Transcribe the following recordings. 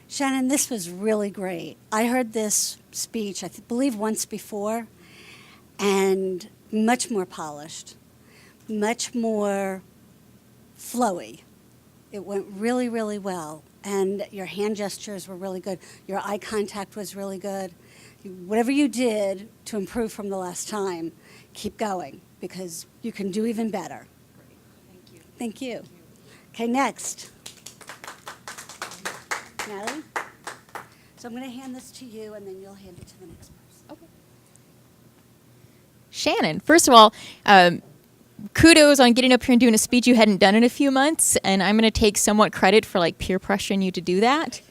Shannon, this was really great. I heard this speech, I believe, once before, and much more polished, much more flowy. It went really, really well. And your hand gestures were really good. Your eye contact was really good. Whatever you did to improve from the last time, keep going, because you can do even better. Great. Thank you. Thank you. Okay, next. Natalie? So I'm going to hand this to you, and then you'll hand it to the next person. Okay. Shannon, first of all, kudos on getting up here and doing a speech you hadn't done in a few months, and I'm going to take somewhat credit for like peer pressuring you to do that.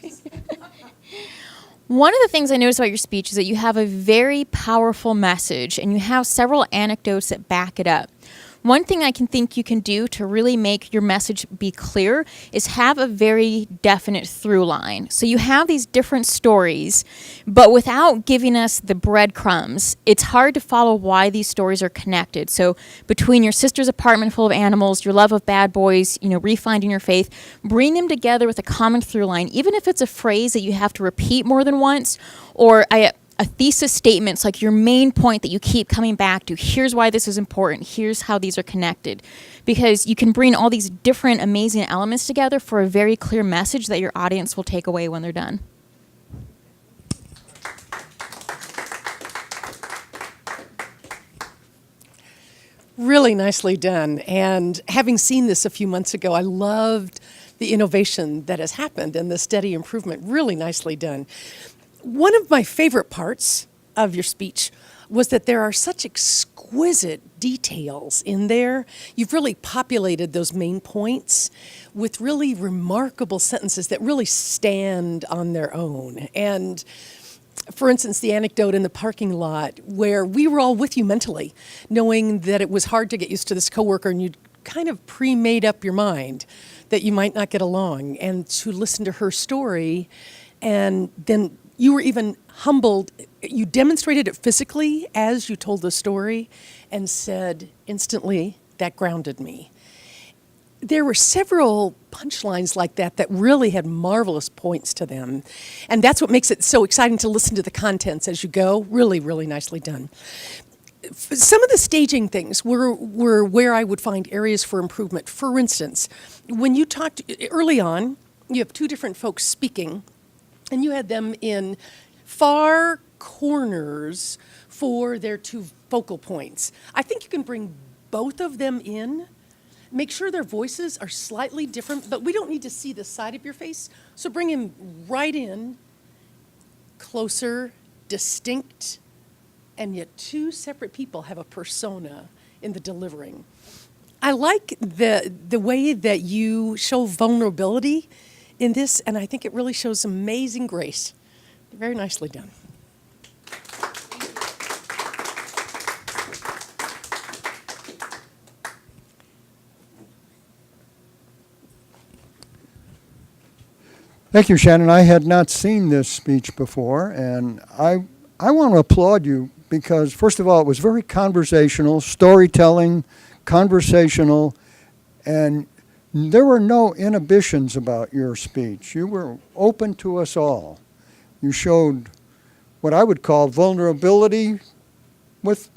One of the things I noticed about your speech is that you have a very powerful message, and you have several anecdotes that back it up. One thing I can think you can do to really make your message be clear is have a very definite through line. So you have these different stories, but without giving us the breadcrumbs, it's hard to follow why these stories are connected. So between your sister's apartment full of animals, your love of bad boys, refinding your faith, bring them together with a common through line, even if it's a phrase that you have to repeat more than once, or a thesis statement, like your main point that you keep coming back to. Here's why this is important. Here's how these are connected. Because you can bring all these different amazing elements together for a very clear message that your audience will take away when they're done. Really nicely done. And having seen this a few months ago, I loved the innovation that has happened and the steady improvement. Really nicely done. One of my favorite parts of your speech was that there are such exquisite details in there. You've really populated those main points with really remarkable sentences that really stand on their own. And for instance, the anecdote in the parking lot where we were all with you mentally, knowing that it was hard to get used to this coworker, and you'd kind of pre-made up your mind that you might not get along, and to listen to her story, and then you were even humbled. You demonstrated it physically as you told the story and said instantly, that grounded me. There were several punchlines like that that really had marvelous points to them. And that's what makes it so exciting to listen to the contents as you go. Really, really nicely done. Some of the staging things were where I would find areas for improvement. For instance, when you talked early on, you have two different folks speaking, and you had them in far corners for their two focal points. I think you can bring both of them in, make sure their voices are slightly different, but we don't need to see the side of your face. So bring him right in, closer, distinct, and yet two separate people have a persona in the delivering. I like the way that you show vulnerability in this, and I think it really shows amazing grace. Very nicely done. Thank you, Shannon. I had not seen this speech before, and I want to applaud you because, first of all, it was very conversational, storytelling, conversational, and there were no inhibitions about your speech. You were open to us all. You showed what I would call vulnerability with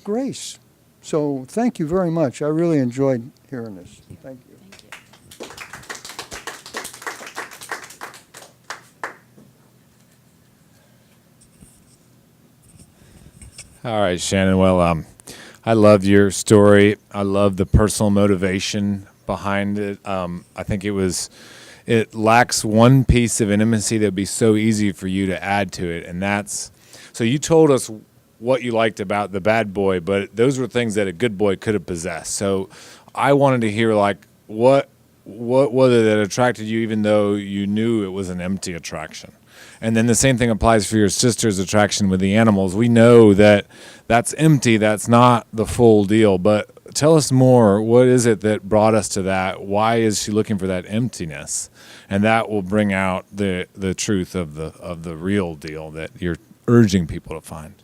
grace. So thank you very much. I really enjoyed hearing this. Thank you. All right, Shannon. Well, I loved your story. I love the personal motivation behind it. I think it lacks one piece of intimacy that would be so easy for you to add to it, and that's, so you told us what you liked about the bad boy, but those were things that a good boy could have possessed. So I wanted to hear, like, what was it that attracted you even though you knew it was an empty attraction? And then the same thing applies for your sister's attraction with the animals. We know that that's empty, that's not the full deal, but tell us more. What is it that brought us to that? Why is she looking for that emptiness? And that will bring out the truth of the real deal that you're urging people to find.